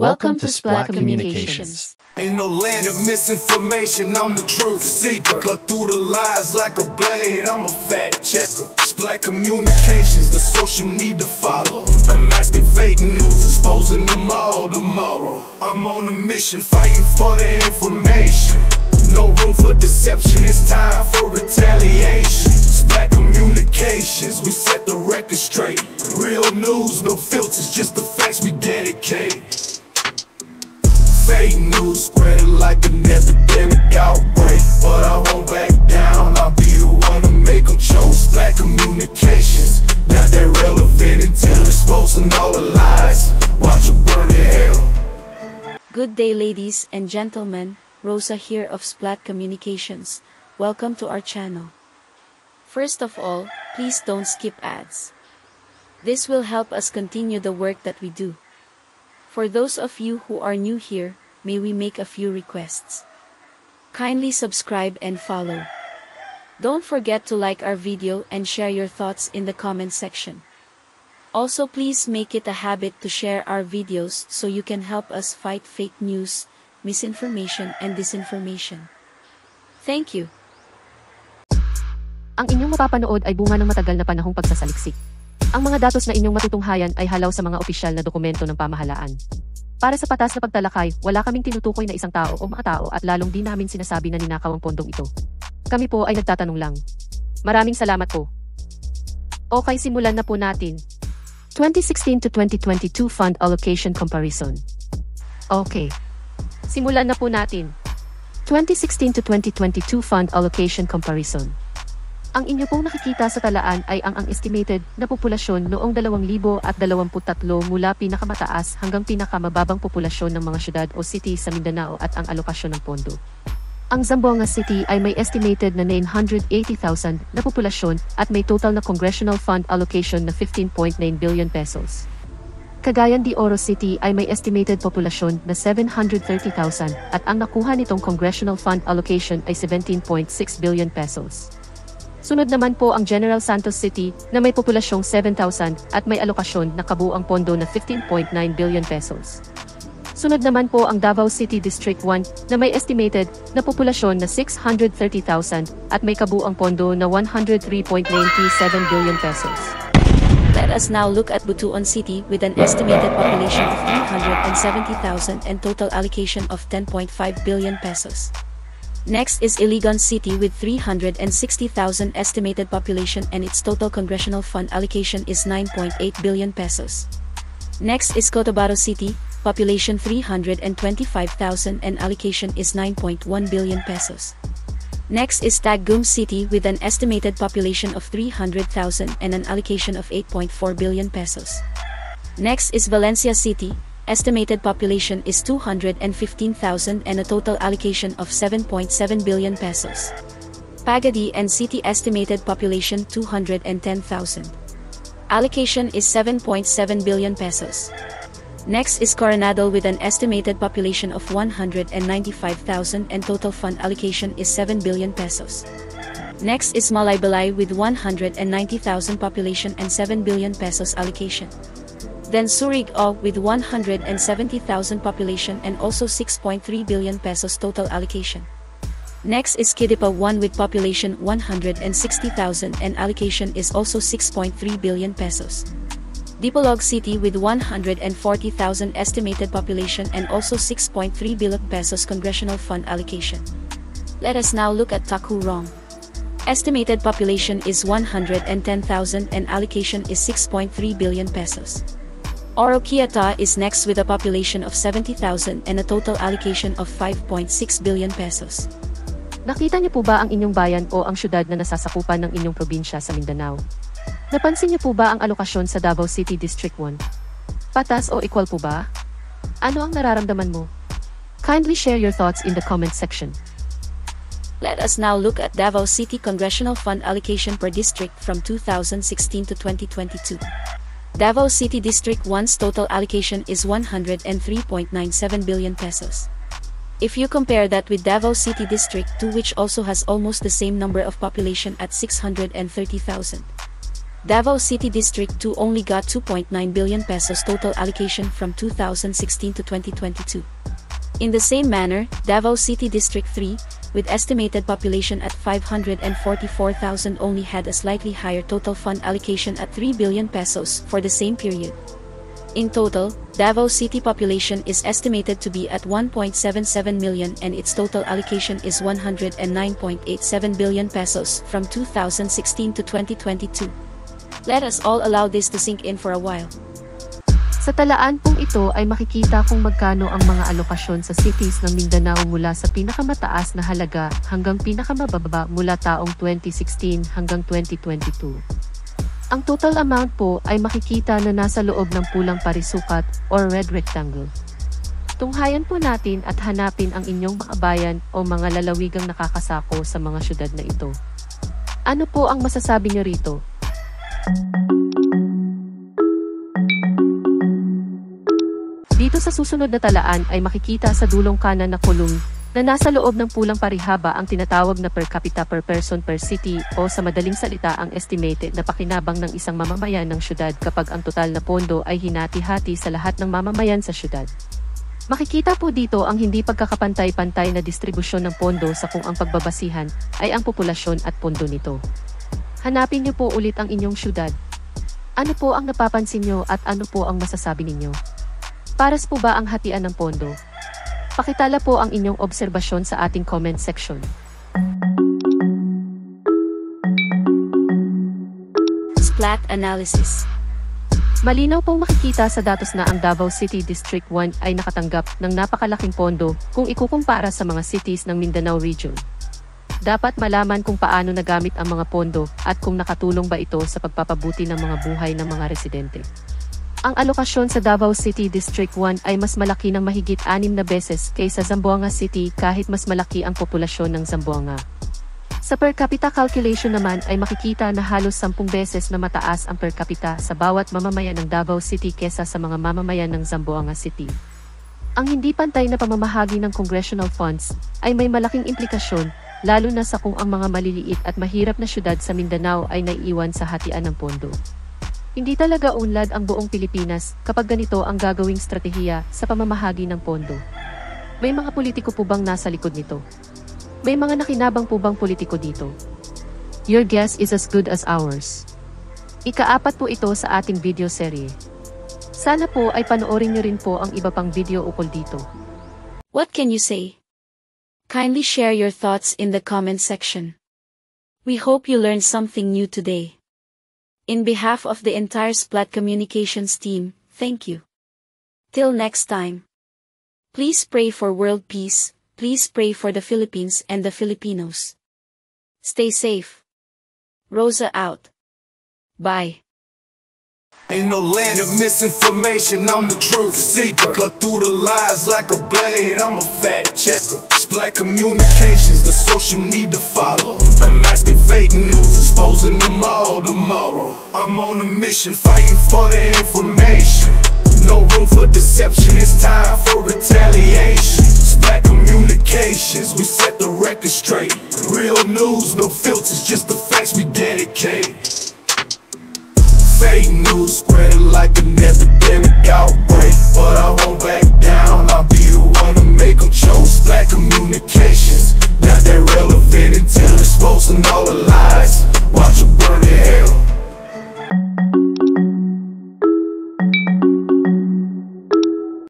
Welcome to Splat Communications. Ain't no land of misinformation, I'm the truth seeker. Cut through the lies like a blade, I'm a fact checker. Splat Communications, the social need to follow. Unmasking fake news, exposing them all tomorrow. I'm on a mission, fighting for the information. No room for deception, it's time for retaliation. Splat Communications, we set the record straight. Real news, no filters, just the facts we dedicate. Fake news spreading like an epidemic outbreak, but I won't back down, I'll be the one to make them choke. Splat Communications, not that relevant until exposing all the lies. Watch them burn in hell. Good day, ladies and gentlemen, Rosa here of Splat Communications. Welcome to our channel. First of all, please don't skip ads. This will help us continue the work that we do. For those of you who are new here, may we make a few requests. Kindly subscribe and follow. Don't forget to like our video and share your thoughts in the comment section. Also, please make it a habit to share our videos so you can help us fight fake news, misinformation and disinformation. Thank you. Ang inyong mapapanood ay bunga ng matagal na panahong pagsasaliksik. Ang mga datos na inyong matutunghayan ay halaw sa mga opisyal na dokumento ng pamahalaan. Para sa patas na pagtalakay, wala kaming tinutukoy na isang tao o mga tao at lalong di namin sinasabi na ninakaw ang pondong ito. Kami po ay nagtatanong lang. Maraming salamat po. Okay, simulan na po natin. 2016 to 2022 Fund Allocation Comparison. Okay. Simulan na po natin. 2016 to 2022 Fund Allocation Comparison. Ang inyo pong nakikita sa talaan ay ang estimated na populasyon noong 2023 mula pinakamataas hanggang pinakamababang populasyon ng mga syudad o city sa Mindanao at ang alokasyon ng pondo. Ang Zamboanga City ay may estimated na 980,000 na populasyon at may total na Congressional Fund Allocation na 15.9 billion pesos. Cagayan de Oro City ay may estimated populasyon na 730,000 at ang nakuha nitong Congressional Fund Allocation ay 17.6 billion pesos. Sunod naman po ang General Santos City na may populasyong 7,000 at may alokasyon na kabuuang pondo na 15.9 billion pesos. Sunod naman po ang Davao City District 1 na may estimated na populasyon na 630,000 at may kabuuang pondo na 103.97 billion pesos. Let us now look at Butuan City with an estimated population of 370,000 and total allocation of 10.5 billion pesos. Next is Iligan City with 360,000 estimated population and its total Congressional Fund allocation is 9.8 billion pesos. Next is Cotabato City, population 325,000 and allocation is 9.1 billion pesos. Next is Tagum City with an estimated population of 300,000 and an allocation of 8.4 billion pesos. Next is Valencia City, estimated population is 215,000 and a total allocation of 7.7 billion pesos. Pagadi and City estimated population 210,000. Allocation is 7.7 billion pesos. Next is Coronado with an estimated population of 195,000 and total fund allocation is 7 billion pesos. Next is Malaybalay with 190,000 population and 7 billion pesos allocation. Then Surigao with 170,000 population and also 6.3 billion pesos total allocation. Next is Kidipa 1 with population 160,000 and allocation is also 6.3 billion pesos. Dipolog City with 140,000 estimated population and also 6.3 billion pesos Congressional Fund allocation. Let us now look at Tacurong. Estimated population is 110,000 and allocation is 6.3 billion pesos. Oroquieta is next with a population of 70,000 and a total allocation of 5.6 billion pesos. Nakita niyo po ba ang inyong bayan o ang syudad na nasasakupan ng inyong probinsya sa Mindanao? Napansin niyo po ba ang alokasyon sa Davao City District 1? Patas o equal po ba? Ano ang nararamdaman mo? Kindly share your thoughts in the comment section. Let us now look at Davao City Congressional Fund allocation per district from 2016 to 2022. Davao City District 1's total allocation is 103.97 billion pesos. If you compare that with Davao City District 2 which also has almost the same number of population at 630,000. Davao City District 2 only got 2.9 billion pesos total allocation from 2016 to 2022. In the same manner, Davao City District 3, with estimated population at 544,000 only had a slightly higher total fund allocation at 3 billion pesos for the same period. In total, Davao City population is estimated to be at 1.77 million and its total allocation is 109.87 billion pesos from 2016 to 2022. Let us all allow this to sink in for a while. Sa talaan pong ito ay makikita kung magkano ang mga alokasyon sa cities ng Mindanao mula sa pinakamataas na halaga hanggang pinakamababa mula taong 2016 hanggang 2022. Ang total amount po ay makikita na nasa loob ng pulang parisukat or red rectangle. Tunghayan po natin at hanapin ang inyong mga bayan o mga lalawigang nakakasako sa mga syudad na ito. Ano po ang masasabi niyo rito? Dito sa susunod na talaan ay makikita sa dulong kanan na kolum na nasa loob ng pulang parihaba ang tinatawag na per capita per person per city o sa madaling salita ang estimated na pakinabang ng isang mamamayan ng syudad kapag ang total na pondo ay hinati-hati sa lahat ng mamamayan sa syudad. Makikita po dito ang hindi pagkakapantay-pantay na distribusyon ng pondo sa kung ang pagbabasihan ay ang populasyon at pondo nito. Hanapin niyo po ulit ang inyong syudad. Ano po ang napapansin niyo at ano po ang masasabi ninyo? Paras po ba ang hatian ng pondo? Pakitala po ang inyong obserbasyon sa ating comment section. Splat analysis. Malinaw pong makikita sa datos na ang Davao City District 1 ay nakatanggap ng napakalaking pondo kung ikukumpara sa mga cities ng Mindanao Region. Dapat malaman kung paano nagamit ang mga pondo at kung nakatulong ba ito sa pagpapabuti ng mga buhay ng mga residente. Ang alokasyon sa Davao City District 1 ay mas malaki ng mahigit 6 na beses kaysa Zamboanga City kahit mas malaki ang populasyon ng Zamboanga. Sa per capita calculation naman ay makikita na halos 10 beses na mataas ang per capita sa bawat mamamayan ng Davao City kesa sa mga mamamayan ng Zamboanga City. Ang hindi pantay na pamamahagi ng congressional funds ay may malaking implikasyon lalo na sa kung ang mga maliliit at mahirap na syudad sa Mindanao ay naiiwan sa hatian ng pondo. Hindi talaga unlad ang buong Pilipinas kapag ganito ang gagawing stratehiya sa pamamahagi ng pondo. May mga politiko po bang nasa likod nito? May mga nakinabang po bang politiko dito? Your guess is as good as ours. Ika-4 po ito sa ating video serye. Sana po ay panoorin niyo rin po ang iba pang video ukol dito. What can you say? Kindly share your thoughts in the comment section. We hope you learned something new today. In behalf of the entire Splat Communications team, thank you. Till next time. Please pray for world peace, please pray for the Philippines and the Filipinos. Stay safe. Rosa out. Bye. Ain't no land of misinformation, I'm the truth seeker. Cut through the lies like a blade, I'm a fact checker. Splat Communications, the social need to follow. Unmasking fake news, exposing them all tomorrow. I'm on a mission, fighting for the information. No room for deception, it's time for retaliation. Splat Communications, we set the record straight. Real news, no filters, just the facts we dedicate. Fake news spreading like an epidemic outbreak, but I won't back down, I'll be the one to make them choke. Splat Communications, not that relevant until exposing all the lies. Watch them burn in hell.